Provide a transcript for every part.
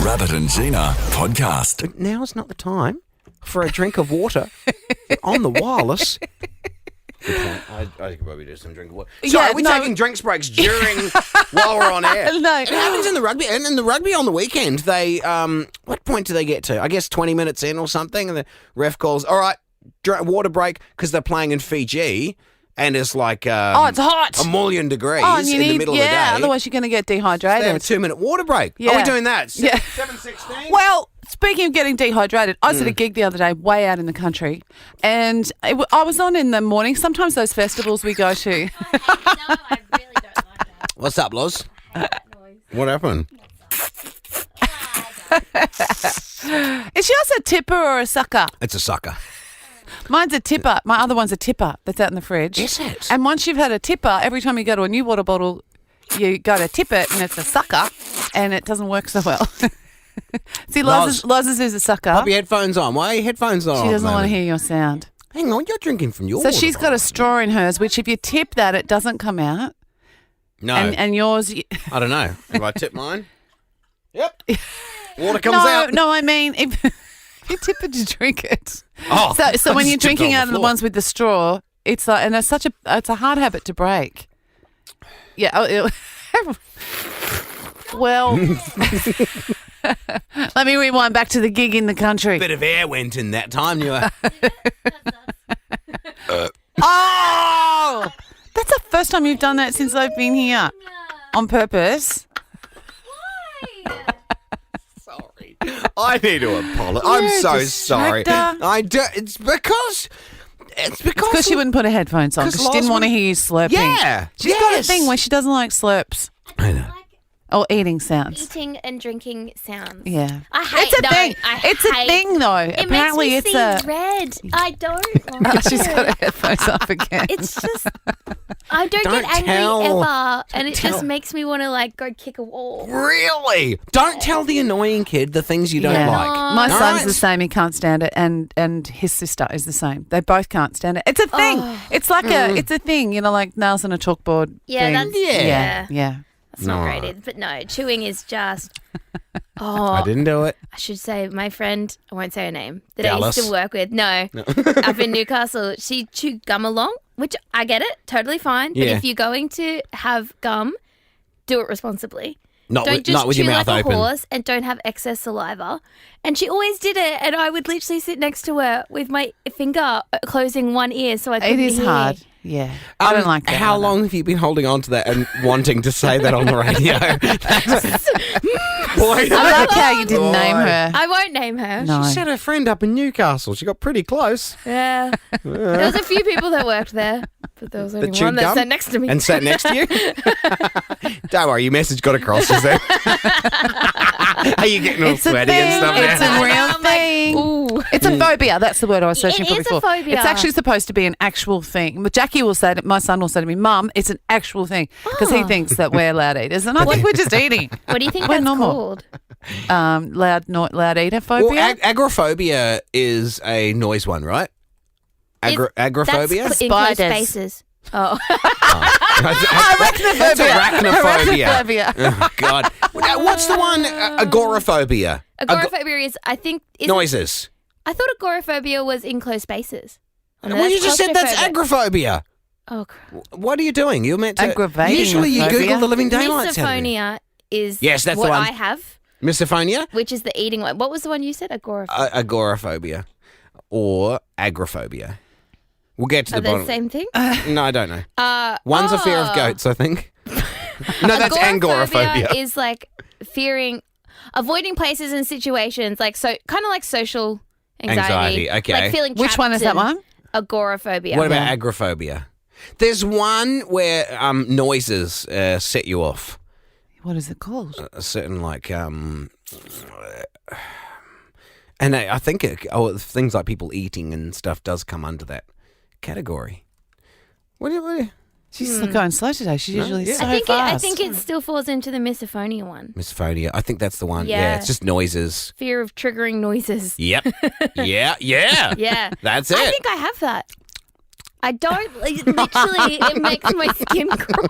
Rabbit and Gina podcast. But now's not the time for a drink of water on the wireless. I could probably do some drink of water. Sorry, we're taking drinks breaks while we're on air. No. It happens in the rugby. And in the rugby on the weekend, they what point do they get to? I guess 20 minutes in or something, and the ref calls, all right, water break, because they're playing in Fiji, and it's like it's hot. 1,000,000 degrees and you in the middle of the day. Otherwise you're going to get dehydrated. They have a 2-minute water break. Yeah. Are we doing that? Yeah. 7:16? Well, speaking of getting dehydrated, I was at a gig the other day way out in the country, and I was on in the morning. Sometimes those festivals we go to. No, I really don't like that. What's up, Loz? I hate that noise. What happened? Is yours a tipper or a sucker? It's a sucker. Mine's a tipper. My other one's a tipper that's out in the fridge. Is it? And once you've had a tipper, every time you go to a new water bottle, you go to tip it, and it's a sucker, and it doesn't work so well. See, Loz's is a sucker. Pop your headphones on. Why are your headphones on? She doesn't want to hear your sound. Hang on, you're drinking from your So water she's got a straw in hers, which if you tip that, it doesn't come out. No. And yours... I don't know. Have I tipped mine? Yep. Water comes out. No, I mean, if you tip it to drink it. Oh, So when you're just tipped drinking it on out of the floor. ones with the straw, it's like, and it's a hard habit to break. Yeah. Well, let me rewind back to the gig in the country. Bit of air went in that time. You were... Oh! That's the first time you've done that since I've been here. On purpose. Why? Sorry. I need to apologize. I'm You're a so sorry. distractor. I do. It's because Because she wouldn't put her headphones on because she didn't want to hear you slurping. Yeah. She's got a thing where she doesn't like slurps I know. or eating sounds. Eating and drinking sounds. Yeah. I hate It's a thing. It's a thing, though. It Apparently, makes me it's see red. I don't like She's it. got her headphones up again. It's just, I don't Don't get angry tell. ever, and it tell. just makes me want to like go kick a wall. Really? Don't tell the annoying kid the things you don't Yeah. like. My All son's right? the same. He can't stand it, and his sister is the same. They both can't stand it. It's a thing. It's like it's a thing. You know, like nails on a chalkboard. Yeah, thing. that's yeah. That's not No. great either. But no, chewing is just. I didn't do it. I should say my friend, I won't say her name, that Dallas? I used to work with. No, up in Newcastle, she chewed gum along, which I get it, totally fine. But Yeah. if you're going to have gum, do it responsibly. Not Don't with, just not with chew your mouth like open. a horse and don't have excess saliva. And she always did it, and I would literally sit next to her with my finger closing one ear so I couldn't It is hear. hard. Yeah. I don't like that. How either. long have you been holding on to that and wanting to say that on the radio? Boy, I like how you didn't name her. I won't name her. No. She said her friend up in Newcastle. She got pretty close. Yeah. There was a few people that worked there, but there was only chewed one that gum sat next to me. And sat next to you? Don't worry, your message got across, is it? Are you getting all It's a sweaty thing. and stuff It's now? a real I'm like, thing. ooh. It's a phobia. That's the word I was searching It for is a before. phobia. It's actually supposed to be an actual thing. But Jackie will say that my son will say to me, "Mum, it's an actual thing," because he thinks that we're loud eaters, and I think we're just eating. What do you think We're that's normal. called? Loud eater Well, phobia. agoraphobia is a noise one, right? Agoraphobia? That's in closed Spiders. spaces. Oh. That's arachnophobia. Arachnophobia. Oh, God. Now, what's the one? Agoraphobia. Agoraphobia is, I think... Noises. I thought agoraphobia was in closed spaces. Oh, no, Well, you that's just said that's claustrophobic. agoraphobia. Oh, crap. What are you doing? You're meant to... Aggravating Usually you phobia. Google the living daylights out of it. Misophonia is Yes, that's the what one. I have, Misophonia? which is the eating one. What was the one you said? Agoraphobia. Agoraphobia. Or agoraphobia. We'll get to Are the they bottom. the same thing? No, I don't know. One's a fear of goats, I think. No, that's agoraphobia. Is like avoiding places and situations, like so, kind of like social anxiety. Okay. Like feeling trapped. Which one is that in one? Agoraphobia. What about agoraphobia? There's one where noises set you off. What is it called? A certain and I think things like people eating and stuff does come under that category. What do you She's not going slow today. She's usually so I fast. think it still falls into the misophonia one. Misophonia. I think that's the one. Yeah, Yeah. it's just noises. Fear of triggering noises. Yep. Yeah. Yeah. That's it. I think I have that. I don't. Literally, it makes my skin crawl.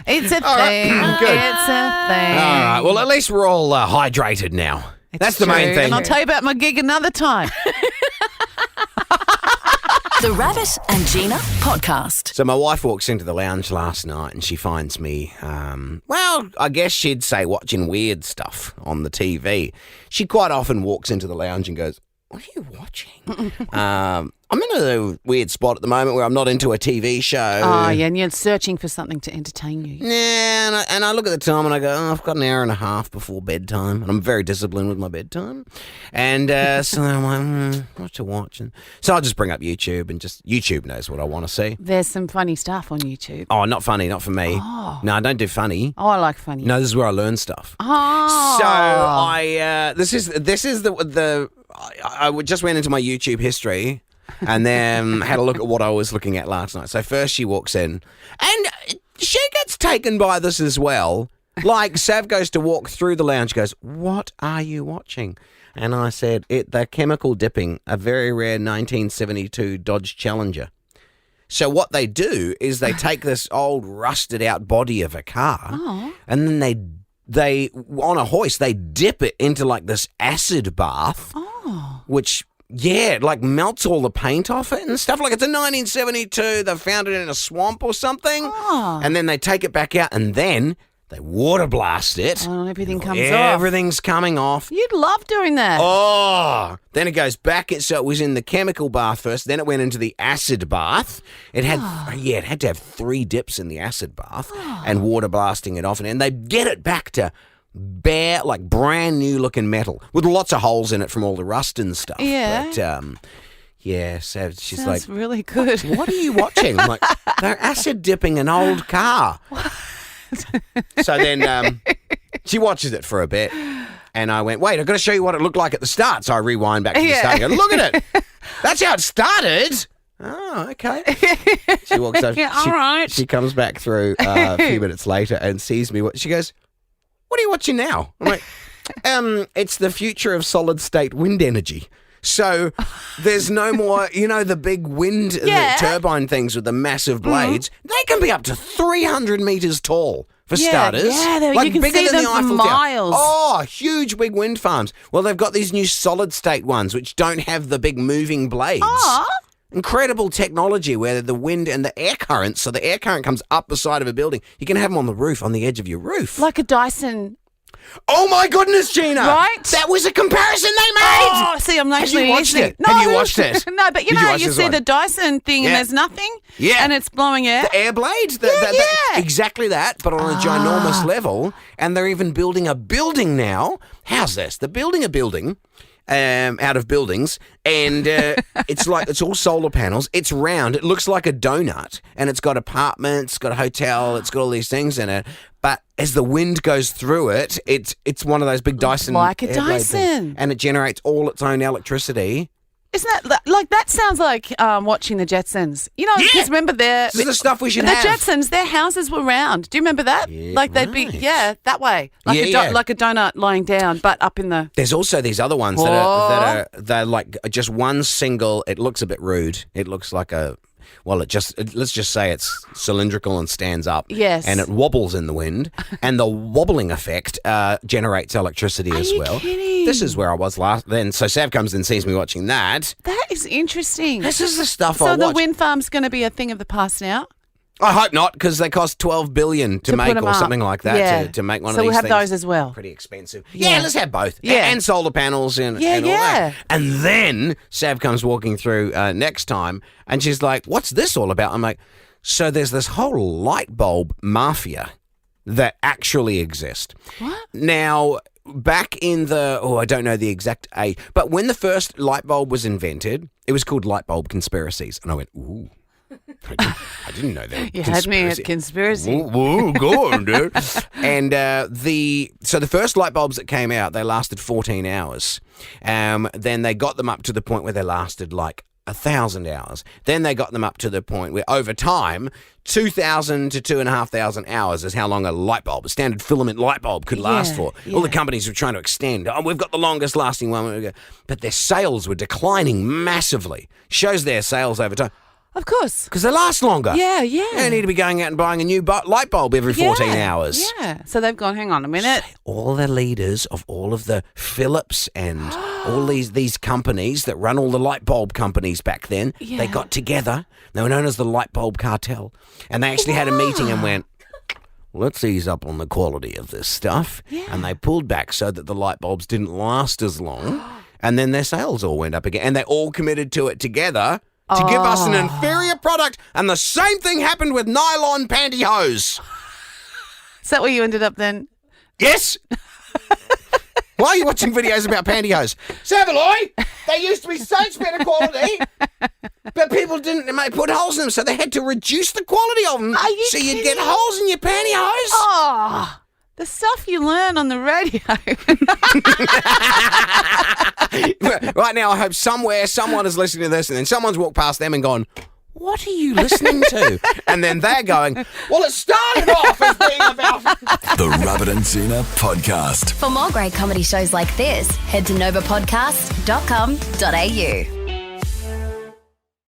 It's a thing. good. It's a thing. All right. Well, at least we're all hydrated now. That's the main thing. And I'll tell you about my gig another time. The Rabbit and Gina podcast. So my wife walks into the lounge last night and she finds me, well, I guess she'd say watching weird stuff on the TV. She quite often walks into the lounge and goes, "What are you watching?" I'm in a weird spot at the moment where I'm not into a TV show. Oh, yeah, and you're searching for something to entertain you. Yeah, and I look at the time and I go, I've got an hour and a half before bedtime, and I'm very disciplined with my bedtime. And so I'm like, what to watch? And so I'll just bring up YouTube, and just YouTube knows what I want to see. There's some funny stuff on YouTube. Oh, not funny, not for me. Oh. No, I don't do funny. Oh, I like funny. No, this is where I learn stuff. Oh. So I this is the I just went into my YouTube history and then had a look at what I was looking at last night. So first she walks in and she gets taken by this as well. Like Sav goes to walk through the lounge, goes, "What are you watching?" And I said, "They're chemical dipping a very rare 1972 Dodge Challenger." So what they do is they take this old rusted out body of a car and then they on a hoist, they dip it into like this acid bath, which, yeah, like melts all the paint off it and stuff. Like it's a 1972, they found it in a swamp or something, and then they take it back out and then they water blast it. Oh, everything comes off. Everything's coming off. You'd love doing that. Oh, then it goes back. So it was in the chemical bath first. Then it went into the acid bath. It had, it had to have 3 dips in the acid bath and water blasting it off. And they get it back to bare, like brand new looking metal with lots of holes in it from all the rust and stuff. Yeah. But, yeah, so she's Sounds like, really good. "What are you watching?" I'm like, "They're acid dipping an old car." So then she watches it for a bit, and I went, "Wait, I've got to show you what it looked like at the start." So I rewind back to the start and go, "Look at it. That's how it started." Oh, okay. She walks over. Yeah, all right. She comes back through a few minutes later and sees me. She goes, "What are you watching now?" I'm like, "It's the future of solid state wind energy." So there's no more, the big wind the turbine things with the massive blades. They can be up to 300 meters tall for starters. Yeah, like you can bigger see than them the for Eiffel miles. Tower. Oh, huge big wind farms. Well, they've got these new solid state ones which don't have the big moving blades. Incredible technology where the wind and the air current, so the air current comes up the side of a building. You can have them on the roof, on the edge of your roof. Like a Dyson. Oh my goodness, Gina! Right? That was a comparison they made. Oh, see, I'm actually Have you watched it? No, Have you watched it? No, but you see the Dyson thing and there's nothing. Yeah. And it's blowing air. The air blades. Exactly that, but on a ginormous level. And they're even building a building now. How's this? They're building a building out of buildings, and it's all solar panels. It's round. It looks like a donut, and it's got apartments, it's got a hotel, it's got all these things in it. But as the wind goes through it, it's one of those big Dyson, like a air blade things, Dyson, and it generates all its own electricity. Isn't that like that? Sounds like watching the Jetsons. Because remember This is the stuff we should the have. Jetsons, their houses were round. Do you remember that? Yeah, like they'd be that way, like like a donut lying down, but up in the. There's also these other ones that are like just one single. It looks a bit rude. It looks like let's just say it's cylindrical and stands up. Yes. And it wobbles in the wind, and the wobbling effect generates electricity as well. Are you kidding? This is where I was last. Then so Sav comes and sees me watching that. That is interesting. This is the stuff I So watch. the wind farm's going to be a thing of the past now. I hope not, because they cost $12 billion to make, put 'em or up. something like that. Yeah. To make one So of these we'll have things. those as well. Pretty expensive. Yeah. Yeah, let's have both. Yeah. And solar panels and all that. And then Sav comes walking through next time, and she's like, "What's this all about?" I'm like, "So there's this whole light bulb mafia that actually exists." What? Now, back in I don't know the exact age, but when the first light bulb was invented, it was called light bulb conspiracies. And I went, "Ooh. I didn't know that." You had me at conspiracy. Whoa, go on, dude. And the first light bulbs that came out, they lasted 14 hours. Then they got them up to the point where they lasted like 1,000 hours. Then they got them up to the point where over time, 2,000 to 2,500 hours is how long a light bulb, a standard filament light bulb, could last for. All the companies were trying to extend. Oh, we've got the longest lasting one. But their sales were declining massively. Shows their sales over time. Of course. Because they last longer. Yeah. They need to be going out and buying a new light bulb every 14 hours. Yeah. So they've gone, hang on a minute. All the leaders of all of the Philips and all these companies that run all the light bulb companies back then, they got together. They were known as the light bulb cartel. And they actually had a meeting and went, let's ease up on the quality of this stuff. Yeah. And they pulled back so that the light bulbs didn't last as long. And then their sales all went up again. And they all committed to it together to give us an inferior product. And the same thing happened with nylon pantyhose. Is that where you ended up then? Yes. Why are you watching videos about pantyhose? Savaloy, they used to be such better quality, but people didn't put holes in them, so they had to reduce the quality of them. Are you so kidding? You'd get holes in your pantyhose. Oh, the stuff you learn on the radio. Right now, I hope someone is listening to this, and then someone's walked past them and gone, what are you listening to? And then they're going, well, it started off as being about... The Rabbit and Gina Podcast. For more great comedy shows like this, head to novapodcast.com.au.